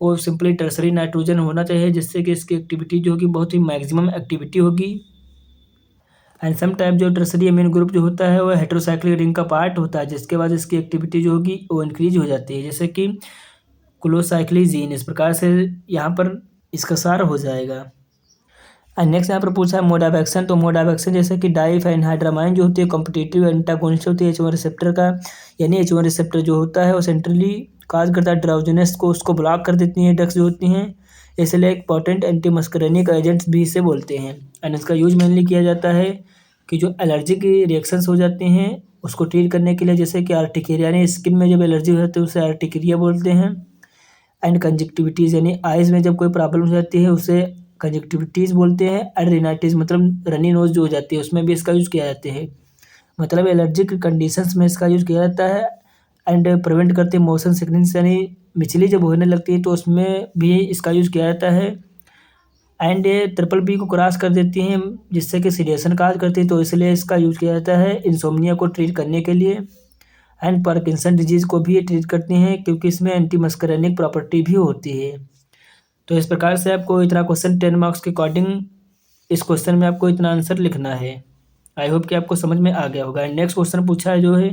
वो सिंपली टर्सरी नाइट्रोजन होना चाहिए जिससे कि इसकी एक्टिविटी जो होगी बहुत ही मैक्सिमम एक्टिविटी होगी। एंड सम टाइप जो टर्सरी एमीन ग्रुप जो होता है वो हेटेरोसाइक्लिक रिंग का पार्ट होता है जिसके बाद इसकी एक्टिविटी जो होगी वो इंक्रीज हो जाती है जैसे कि क्लोसाइक्लिजीन। इस प्रकार से यहाँ पर इसका सार हो जाएगा। एंड नेक्स्ट यहाँ पर पूछा है मोड ऑफ एक्शन। तो मोड ऑफ एक्शन जैसे कि डाइफेनहाइड्रामाइन जो होती है कॉम्पिटिटिव एंटागोनिस्ट होती है H1 रिसेप्टर का, यानी H1 रिसेप्टर जो होता है वो सेंट्रली काज करता है ड्राउजिनेस को, उसको ब्लॉक कर देती हैं ड्रग्स जो होती हैं, इसलिए एक पोटेंट एंटी मस्करेनिक एजेंट्स भी इसे बोलते हैं। एंड इसका यूज मेनली किया जाता है कि जो एलर्जिक रिएक्शंस हो जाते हैं उसको ट्रीट करने के लिए, जैसे कि आर्टिकेरिया यानी स्किन में जब एलर्जी हो जाती है उसे आर्टिकेरिया बोलते हैं। एंड कंजक्टिविटीज़ यानी आइज़ में जब कोई प्रॉब्लम हो जाती है उसे कंजक्टिविटीज़ बोलते हैं। एंड रिनाइटिस मतलब रनी नोज जो हो जाती है उसमें भी इसका यूज़ किया जाता है, मतलब एलर्जिक कंडीशंस में इसका यूज़ किया जाता है। एंड प्रिवेंट करते हैं मोशन सिकनेस यानी मिचली जब होने लगती है तो उसमें भी इसका यूज़ किया जाता है। एंड ये ट्रिपल बी को क्रॉस कर देती हैं जिससे कि सीडेशन काज करती है तो इसलिए इसका यूज़ किया जाता है इंसोम्निया को ट्रीट करने के लिए। एंड पार्किंसन डिजीज़ को भी ये ट्रीट करती हैं क्योंकि इसमें एंटी मस्करेनिक प्रॉपर्टी भी होती है। तो इस प्रकार से आपको इतना क्वेश्चन 10 मार्क्स के अकॉर्डिंग इस क्वेश्चन में आपको इतना आंसर लिखना है। आई होप कि आपको समझ में आ गया होगा। नेक्स्ट क्वेश्चन पूछा है जो है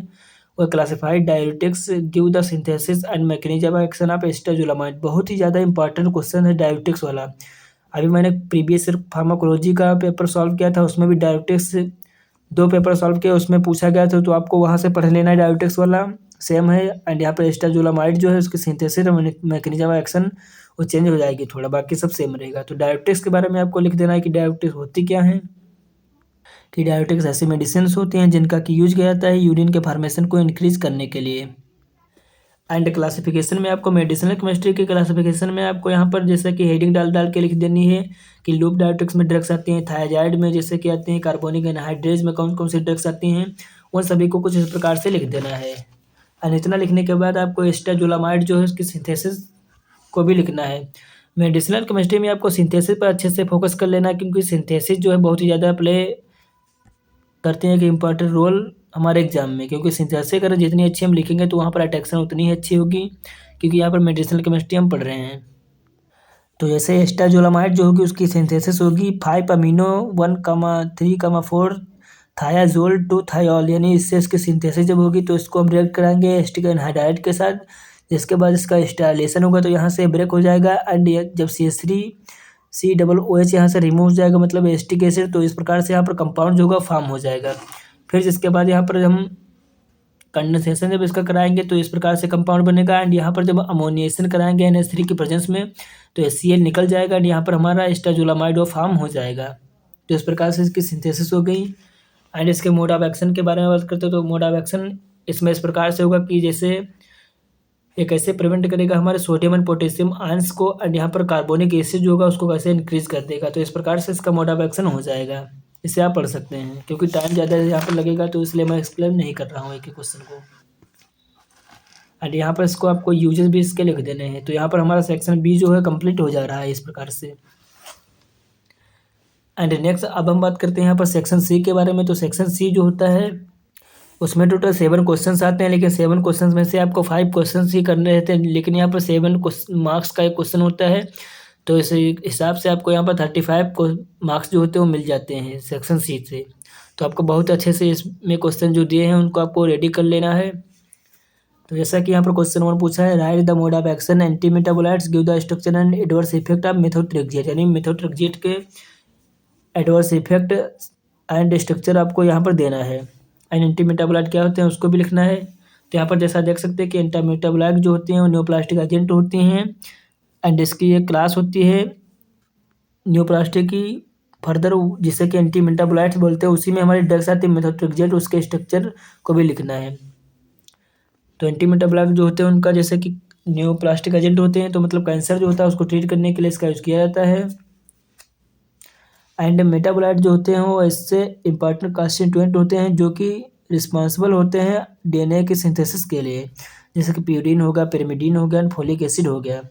वो classified diuretics give the synthesis and mechanism of action of acetazolamide. बहुत ही ज़्यादा इंपॉर्टेंट क्वेश्चन है डायरेटिक्स वाला। अभी मैंने प्रीवियस फार्माकोलॉजी का पेपर सॉल्व किया था उसमें भी डायरेटिक्स 2 पेपर सॉल्व किया उसमें पूछा गया था तो आपको वहाँ से पढ़ लेना है। डायरेटिक्स वाला सेम है एंड यहाँ पर एस्टाजोलामाइड जो है उसकी सिंथेसिस और मैकेनिज्म ऑफ एक्शन वो चेंज हो जाएगी थोड़ा, बाकी सब सेम रहेगा। तो डायरेटिक्स के बारे में आपको लिख देना है कि डायरेटिक्स होती क्या है, कि डायरेटिक्स ऐसी मेडिसिन होती हैं जिनका कि यूज किया जाता है यूरिन के फॉर्मेशन को इंक्रीज करने के लिए। एंड क्लासिफिकेशन में आपको मेडिसिनल केमिस्ट्री के क्लासिफिकेशन में आपको यहाँ पर जैसे कि हेडिंग डाल डाल के लिख देनी है कि लूप डायरेटिक्स में ड्रग्स आती हैं, थायराइड में जैसे कि आती हैं, कार्बोनिक एनहाइड्रेज में कौन कौन सी ड्रग्स आती हैं, उन सभी को कुछ इस प्रकार से लिख देना है। एंड इतना लिखने के बाद आपको एस्टाजोलामाइड जो है उसकी सिंथेसिस को भी लिखना है। मेडिसिनल केमिस्ट्री में आपको सिंथेसिस पर अच्छे से फोकस कर लेना क्योंकि सिंथेसिस जो है बहुत ही ज़्यादा प्ले करते हैं कि इम्पोर्टेंट रोल हमारे एग्जाम में, क्योंकि सिंथेसिस अगर जितनी अच्छी हम लिखेंगे तो वहाँ पर अटैक्शन उतनी ही अच्छी होगी क्योंकि यहाँ पर मेडिसिनल केमिस्ट्री हम पढ़ रहे हैं। तो जैसे एस्टाजोलामाइड जो होगी उसकी सिंथेसिस होगी 5 अमीनो 1,3,4 थायाजोल टू थायोल, यानी इससे इसकी सिंथेसिस जब होगी तो इसको हम रिएक्ट कराएंगे एस्टिक एनहाइड्राइड के साथ, जिसके बाद इसका स्टाइलेशन होगा तो यहाँ से ब्रेक हो जाएगा। एंड जब CH3 COOH यहाँ से रिमूव हो जाएगा, मतलब एसिटिक एसिड। तो इस प्रकार से यहाँ पर कंपाउंड जो होगा फॉर्म हो जाएगा। फिर जिसके बाद यहाँ पर हम कंडेंसेशन जब इसका कराएंगे तो इस प्रकार से कंपाउंड बनेगा। एंड यहाँ पर जब अमोनिएशन कराएंगे NH3 की प्रेजेंस में तो HCl निकल जाएगा एंड यहाँ पर हमारा स्टाजोलामाइड वो फॉर्म हो जाएगा। तो इस प्रकार से इसकी सिंथेसिस हो गई। एंड इसके मोड ऑफ एक्शन के बारे में बात करते हैं तो मोड ऑफ एक्शन इसमें इस प्रकार से होगा कि जैसे ये कैसे प्रिवेंट करेगा हमारे सोडियम एंड पोटेशियम आयंस को, एंड यहाँ पर कार्बोनिक एसिड जो होगा उसको कैसे इंक्रीज कर देगा। तो इस प्रकार से इसका मोड ऑफ एक्शन हो जाएगा। इसे आप पढ़ सकते हैं, क्योंकि टाइम ज़्यादा यहाँ पर लगेगा तो इसलिए मैं एक्सप्लेन नहीं कर रहा हूँ एक एक क्वेश्चन को। एंड यहाँ पर इसको आपको यूजेस भी इसके लिख देने हैं। तो यहाँ पर हमारा सेक्शन बी जो है कंप्लीट हो जा रहा है इस प्रकार से। एंड नेक्स्ट अब हम बात करते हैं यहाँ पर सेक्शन सी के बारे में। तो सेक्शन सी जो होता है उसमें टोटल 7 क्वेश्चन आते हैं, लेकिन 7 क्वेश्चन में से आपको 5 क्वेश्चन ही करने रहते हैं, लेकिन यहाँ पर 7 मार्क्स का एक क्वेश्चन होता है। तो इस हिसाब से आपको यहाँ पर 35 मार्क्स जो होते हैं वो मिल जाते हैं सेक्शन सी से। तो आपको बहुत अच्छे से इसमें क्वेश्चन जो दिए हैं उनको आपको रेडी कर लेना है। तो जैसा कि यहाँ पर क्वेश्चन 1 पूछा है, write the mode of action anti metabolites give the structure and adverse effect of methotrexate, यानी मेथोट्रेक्सेट के एडवर्स इफेक्ट एंड स्ट्रक्चर आपको यहाँ पर देना है। एंड एंटी मेटाबोलाइट क्या होते हैं उसको भी लिखना है। तो यहाँ पर जैसा देख सकते हैं कि एंटी मेटाबोलाइट जो होती हैं वो न्यूप्लास्टिक एजेंट होती हैं एंड इसकी एक क्लास होती है न्यूप्लास्टिक की फर्दर, जिसे कि एंटी मेटाबोलाइट्स बोलते हैं। उसी में हमारी ड्रग्स आती है मेथोट्रेक्सेट, उसके स्ट्रक्चर को भी लिखना है। तो एंटी मेटाबोलाइट जो होते हैं उनका जैसे कि न्यूप्लास्टिक एजेंट होते हैं, तो मतलब कैंसर जो होता है उसको ट्रीट करने के लिए इसका यूज़ किया जाता है। एंड मेटाबोलाइट जो होते हैं वो इससे इम्पॉर्टेंट कॉन्स्टिट्यूएंट होते हैं जो कि रिस्पॉन्सिबल होते हैं DNA के सिंथेसिस के लिए, जैसे कि प्यूरिन होगा, पिरिमिडीन हो गया एंड फोलिक एसिड हो गया।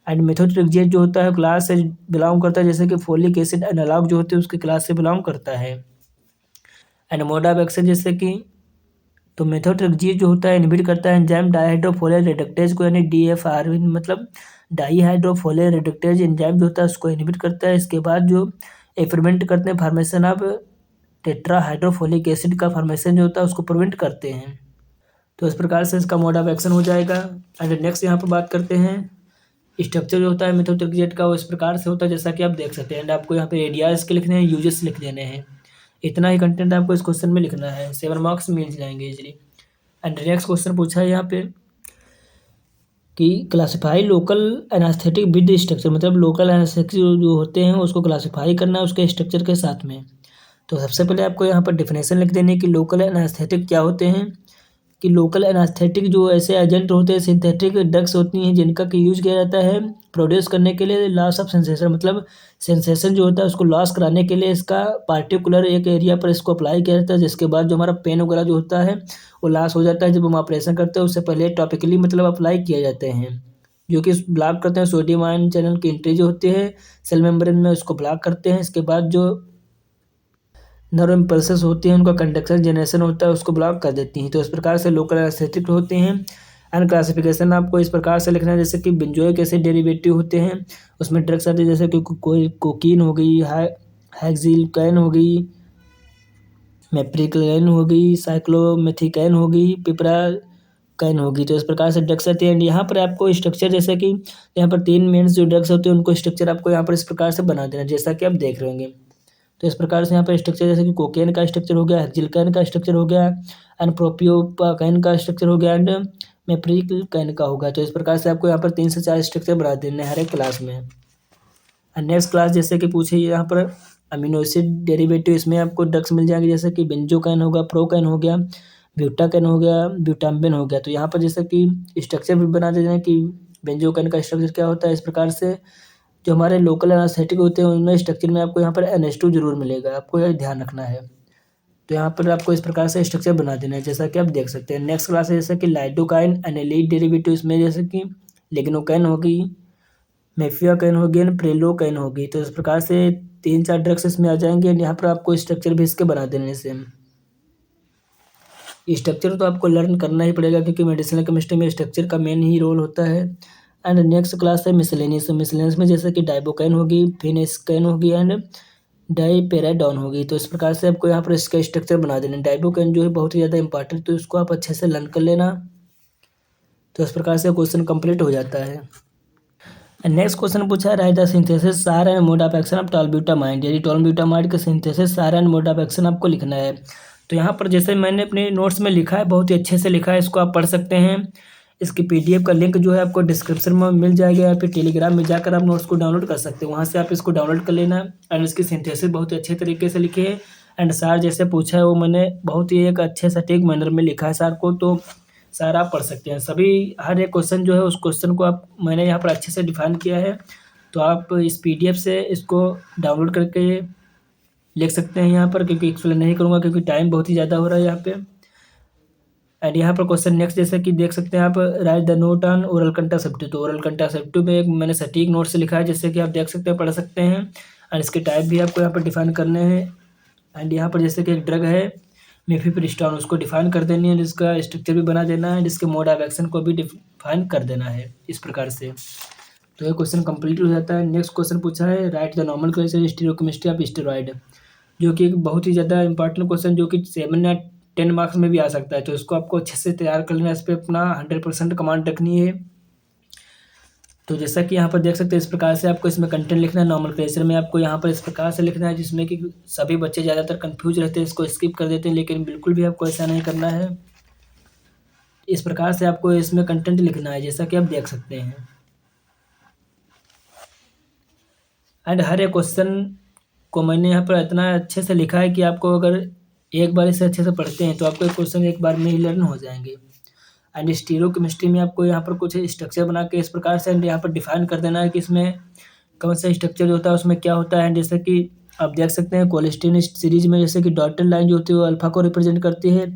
एंड मेथोट्रेक्सेट जो होता है क्लास से बिलोंग करता है, जैसे कि फोलिक एसिड एनालॉग जो होते हैं उसकी क्लास से बिलोंग करता है। एंड मोड ऑफ एक्शन जैसे कि तो मेथोट्रेक्सेट जो होता है इनहिबिट करता है एंजाइम डाइहाइड्रोफोलेट रिडक्टेज को, यानी DFR, मतलब डाइहाइड्रोफोलेट रिडक्टेज एंजाइम जो होता है उसको इनहिबिट करता है। इसके बाद जो प्रिवेंट करते हैं फॉर्मेशन ऑफ टेट्राहाइड्रोफोलिक एसिड का फॉर्मेशन जो होता है उसको प्रिवेंट करते हैं। तो इस प्रकार से इसका मोड ऑफ एक्शन हो जाएगा। एंड नेक्स्ट यहाँ पर बात करते हैं स्ट्रक्चर जो होता है मेथोट्रेक्सेट का, वो इस प्रकार से होता है जैसा कि आप देख सकते हैं। एंड आपको यहाँ पे एरियाज के लिखने हैं, यूजेस लिख देने हैं। इतना ही कंटेंट आपको इस क्वेश्चन में लिखना है, 7 मार्क्स मिल जाएंगे इजली। एंड नेक्स्ट क्वेश्चन पूछा है यहाँ पे कि classify local anaesthetic with structure, मतलब लोकल एनास्थेटिक जो होते हैं उसको क्लासिफाई करना है उसके स्ट्रक्चर के साथ में। तो सबसे पहले आपको यहाँ पर डिफिनेशन लिख देनी है कि लोकल एनास्थेटिक क्या होते हैं। कि लोकल एनास्थेटिक जो ऐसे एजेंट होते हैं, सिंथेटिक ड्रग्स होती हैं जिनका कि यूज किया जाता है प्रोड्यूस करने के लिए लॉस ऑफ सेंसेशन, मतलब सेंसेशन जो होता है उसको लॉस कराने के लिए इसका पार्टिकुलर एक एरिया पर इसको अप्लाई किया जाता है, जिसके बाद जो हमारा पेन वगैरह जो होता है वो लॉस हो जाता है। जब हम ऑपरेशन करते हैं उससे पहले टॉपिकली मतलब अप्लाई किए जाते हैं, जो कि ब्लॉक करते हैं सोडियम आयन चैनल की एंट्री जो होती है सेल मेम्ब्रेन में, उसको ब्लॉक करते हैं। इसके बाद जो नर्व इम्पल्सेस होती हैं उनका कंडक्शन जनरेशन होता है उसको ब्लॉक कर देती हैं। तो इस प्रकार से लोकल एनास्थेटिक होते हैं। एंड क्लासिफिकेशन आपको इस प्रकार से लिखना है जैसे कि बेंजोइक एसिड डेरिवेटिव होते हैं, उसमें ड्रग्स आते हैं जैसे कि कोई कोकीन हो गई, हेक्सिलकैन हो गई, मेप्रिकलैन हो गई, साइक्लोमेथिकैन हो गई, पिपराकैन होगी। तो इस प्रकार से ड्रग्स आती हैं। यहाँ पर आपको स्ट्रक्चर जैसे कि यहाँ पर 3 मेन्स जो ड्रग्स होते हैं उनको स्ट्रक्चर आपको यहाँ पर इस प्रकार से बना देना जैसा कि आप देख रहे होंगे। तो इस प्रकार से यहाँ पर स्ट्रक्चर जैसे कि कोकेन का स्ट्रक्चर हो गया, हेक्सिलकैन का स्ट्रक्चर हो गया एंड प्रोपियोपाकैन का स्ट्रक्चर हो गया एंड मेप्रिकलैन का होगा। तो इस प्रकार से आपको यहाँ पर 3 से 4 स्ट्रक्चर बना देने हर एक क्लास में। एंड नेक्स्ट क्लास जैसे कि पूछे यहाँ पर अमीनो एसिड डेरिवेटिव, इसमें आपको ड्रग्स मिल जाएंगे जैसे कि बेंजोकैन होगा, प्रोकैन हो गया, ब्यूटाकैन हो गया, ब्यूटाम्बिन हो गया। तो यहाँ पर जैसे कि स्ट्रक्चर भी बना देते हैं कि बेंजोकैन का स्ट्रक्चर क्या होता है। इस प्रकार से जो हमारे लोकल एनास्थेटिक होते हैं उनमें स्ट्रक्चर में आपको यहाँ पर NH2 जरूर मिलेगा, आपको यह ध्यान रखना है। तो यहाँ पर आपको इस प्रकार से स्ट्रक्चर बना देना है जैसा कि आप देख सकते हैं। नेक्स्ट क्लास है जैसे कि लाइडोकाइन एनालीड डेरिवेटिव, इसमें जैसे कि लिग्नोकैन होगी, मेफियाकैन होगी एंड प्रेलोकैन होगी। तो इस प्रकार से 3-4 ड्रग्स इसमें आ जाएंगे। यहाँ पर आपको स्ट्रक्चर भी इसके बना देने से स्ट्रक्चर तो आपको लर्न करना ही पड़ेगा, क्योंकि मेडिसिनल केमिस्ट्री में स्ट्रक्चर का मेन ही रोल होता है। एंड नेक्स्ट क्लास है मिसलेनियस। मिसलेनियस में जैसे कि डाइबोकैन होगी, फिनेस्कैन होगी एंड डाइपेराडॉन होगी। तो इस प्रकार से आपको यहाँ पर इसका स्ट्रक्चर बना देना। डाइबोकैन जो है बहुत ही ज़्यादा इंपॉर्टेंट, तो इसको आप अच्छे से लर्न कर लेना। तो इस प्रकार से क्वेश्चन कंप्लीट हो जाता है। नेक्स्ट क्वेश्चन पूछा है, write the synthesis SAR and mode of action of tolbutamide, यदि टॉल्ब्यूटामाइड का synthesis SAR and mode of action आपको लिखना है। तो यहाँ पर जैसे मैंने अपने नोट्स में लिखा है, बहुत ही अच्छे से लिखा है, इसको आप पढ़ सकते हैं। इसकी पीडीएफ का लिंक जो है आपको डिस्क्रिप्शन में मिल जाएगा, या फिर टेलीग्राम में जाकर आप नोट्स को डाउनलोड कर सकते हैं, वहाँ से आप इसको डाउनलोड कर लेना। एंड इसकी सिंथेसिस बहुत ही अच्छे तरीके से लिखी है। एंड सार जैसे पूछा है वो मैंने बहुत ही एक अच्छे सटीक मैनर में लिखा है सार को, तो सार आप पढ़ सकते हैं। सभी हर एक क्वेश्चन जो है उस क्वेश्चन को आप मैंने यहाँ पर अच्छे से डिफाइन किया है, तो आप इस पीडीएफ से इसको डाउनलोड करके लिख सकते हैं यहाँ पर, क्योंकि एक्सप्लेन नहीं करूँगा क्योंकि टाइम बहुत ही ज़्यादा हो रहा है यहाँ पे। एंड यहाँ पर क्वेश्चन नेक्स्ट जैसे कि देख सकते हैं आप, right the note on oral contraceptive, तो ओरल कंट्रासेप्टिव में एक मैंने सटीक नोट से लिखा है, जैसे कि आप देख सकते हैं, पढ़ सकते हैं। एंड इसके टाइप भी आपको यहाँ पर डिफाइन करने हैं। एंड यहाँ पर जैसे कि एक ड्रग है मिफेप्रिस्टोन, उसको डिफाइन कर देनी है, इसका स्ट्रक्चर भी बना देना है, इसके मोड ऑफ एक्शन को भी डिफाइन कर देना है इस प्रकार से। तो ये क्वेश्चन कंप्लीट हो जाता है। नेक्स्ट क्वेश्चन पूछा है, write the nomenclature stereochemistry of steroid, जो कि एक बहुत ही ज़्यादा इंपॉर्टेंट क्वेश्चन, जो कि 7 या 10 मार्क्स में भी आ सकता है, तो इसको आपको अच्छे से तैयार कर लेना है, इस पर अपना 100% कमांड रखनी है। तो जैसा कि यहाँ पर देख सकते हैं, इस प्रकार से आपको इसमें कंटेंट लिखना है। नॉमेनक्लेचर में आपको यहाँ पर इस प्रकार से लिखना है, जिसमें कि सभी बच्चे ज़्यादातर कंफ्यूज रहते हैं, इसको स्किप कर देते हैं, लेकिन बिल्कुल भी आपको ऐसा नहीं करना है। इस प्रकार से आपको इसमें कंटेंट लिखना है, जैसा कि आप देख सकते हैं। एंड हर एक क्वेश्चन को मैंने यहाँ पर इतना अच्छे से लिखा है कि आपको अगर एक बार इसे अच्छे से पढ़ते हैं तो आपको क्वेश्चन एक बार में ही लर्न हो जाएंगे। एंड स्टीरियोकेमिस्ट्री में आपको यहाँ पर कुछ स्ट्रक्चर बना के इस प्रकार से एंड यहाँ पर डिफाइन कर देना है कि इसमें कौन सा स्ट्रक्चर जो होता है उसमें क्या होता है। एंड जैसे कि आप देख सकते हैं कोलेस्टीन सीरीज में जैसे कि डॉटेड लाइन जो होती है वो अल्फा को रिप्रेजेंट करती है,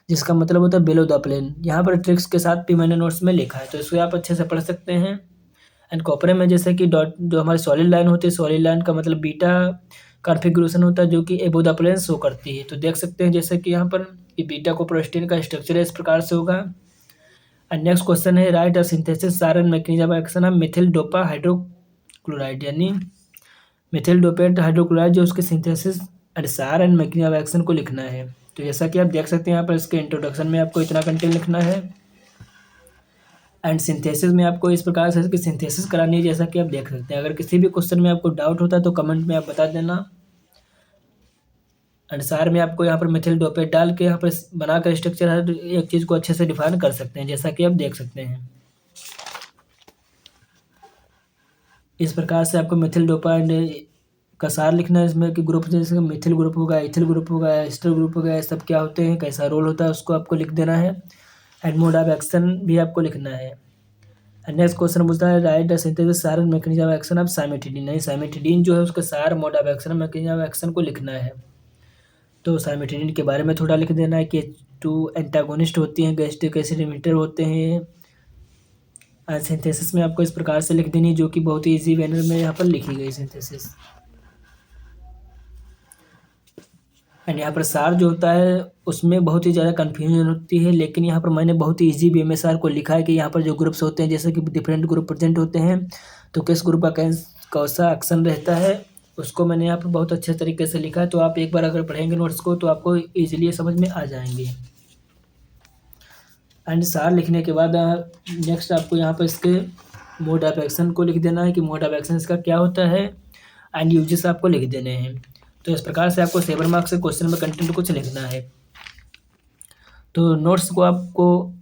जिसका मतलब होता है बिलो द प्लेन। यहाँ पर ट्रिक्स के साथ भी मैंने नोट्स में लिखा है, तो इसको आप अच्छे से पढ़ सकते हैं। एंड कॉपर में जैसे कि डॉट जो हमारी सॉलिड लाइन होती है, सॉलिड लाइन का मतलब बीटा कॉन्फ़िगरेशन होता है, जो कि एबो द प्लेन शो करती है। तो देख सकते हैं जैसे कि यहाँ पर कि बीटा को प्रोस्टीन का स्ट्रक्चर है, इस प्रकार से होगा। एंड नेक्स्ट क्वेश्चन है, right a synthesis SAR and mechanism of action of Mithil dopa hydrochloride, यानी मिथिल डोपेट हाइड्रोक्लोराइड जो उसके सिंथेसिस एंड सार एंड मैकेनिज्म ऑफ एक्शन को लिखना है। तो जैसा कि आप देख सकते हैं यहाँ पर इसके इंट्रोडक्शन में आपको इतना कंटेंट लिखना है। एंड सिंथेसिस में आपको इस प्रकार से इसकी सिंथेसिस करानी है, जैसा कि आप देख सकते हैं। अगर किसी भी क्वेश्चन में आपको डाउट होता है तो कमेंट में आप बता देना। एंड सार में आपको यहाँ पर मिथिल डोपेट डाल के यहाँ पर बनाकर स्ट्रक्चर हर एक चीज़ को अच्छे से डिफाइन कर सकते हैं, जैसा कि आप देख सकते हैं। इस प्रकार से आपको मिथिल डोपा एंड का सार लिखना है, इसमें कि ग्रुप जैसे मिथिल ग्रुप होगा, इथिल ग्रुप होगा, एस्टर ग्रुप होगा, ये सब क्या होते हैं, कैसा रोल होता है, उसको आपको लिख देना है। एंड मोड ऑफ एक्शन भी आपको लिखना है। एंड नेक्स्ट क्वेश्चन पूछता है, write the synthesis SAR and mechanism of action of cimetidine, नहीं साइमेटिडीन जो है उसका SAR mode of action mechanism of action को लिखना है। तो साइमेटिडीन के बारे में थोड़ा लिख देना है कि 2 एंटागोनिस्ट होती हैं, गैस्ट्रिक एसिड इमिटर होते हैं। सिंथेसिस में आपको इस प्रकार से लिख देनी है, जो कि बहुत ही ईजी मैनर में यहाँ पर लिखी गई सिंथेसिस। एंड यहाँ पर सार जो होता है उसमें बहुत ही ज़्यादा कन्फ्यूजन होती है, लेकिन यहाँ पर मैंने बहुत ही ईजी वे में सार को लिखा है कि यहाँ पर जो ग्रुप्स होते हैं, जैसे कि डिफरेंट ग्रुप प्रेजेंट होते हैं, तो किस ग्रुप का कौन सा एक्शन रहता है उसको मैंने यहाँ पर बहुत अच्छे तरीके से लिखा है। तो आप एक बार अगर पढ़ेंगे नोट्स को तो आपको ईजिली समझ में आ जाएंगे। एंड सार लिखने के बाद नेक्स्ट आपको यहाँ पर इसके मोड ऑफ एक्शन को लिख देना है कि मोड ऑफ एक्शन इसका क्या होता है, एंड यूजेस आपको लिख देने हैं। तो इस प्रकार से आपको 7 मार्क्स के क्वेश्चन में कंटेंट कुछ लिखना है। तो नोट्स को आपको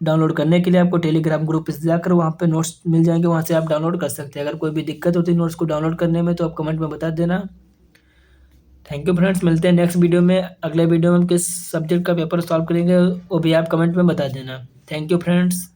डाउनलोड करने के लिए आपको टेलीग्राम ग्रुप पे जाकर वहाँ पे नोट्स मिल जाएंगे, वहाँ से आप डाउनलोड कर सकते हैं। अगर कोई भी दिक्कत होती है नोट्स को डाउनलोड करने में तो आप कमेंट में बता देना। थैंक यू फ्रेंड्स, मिलते हैं नेक्स्ट वीडियो में। अगले वीडियो में हम किस सब्जेक्ट का पेपर सॉल्व करेंगे वो भी आप कमेंट में बता देना। Thank you friends.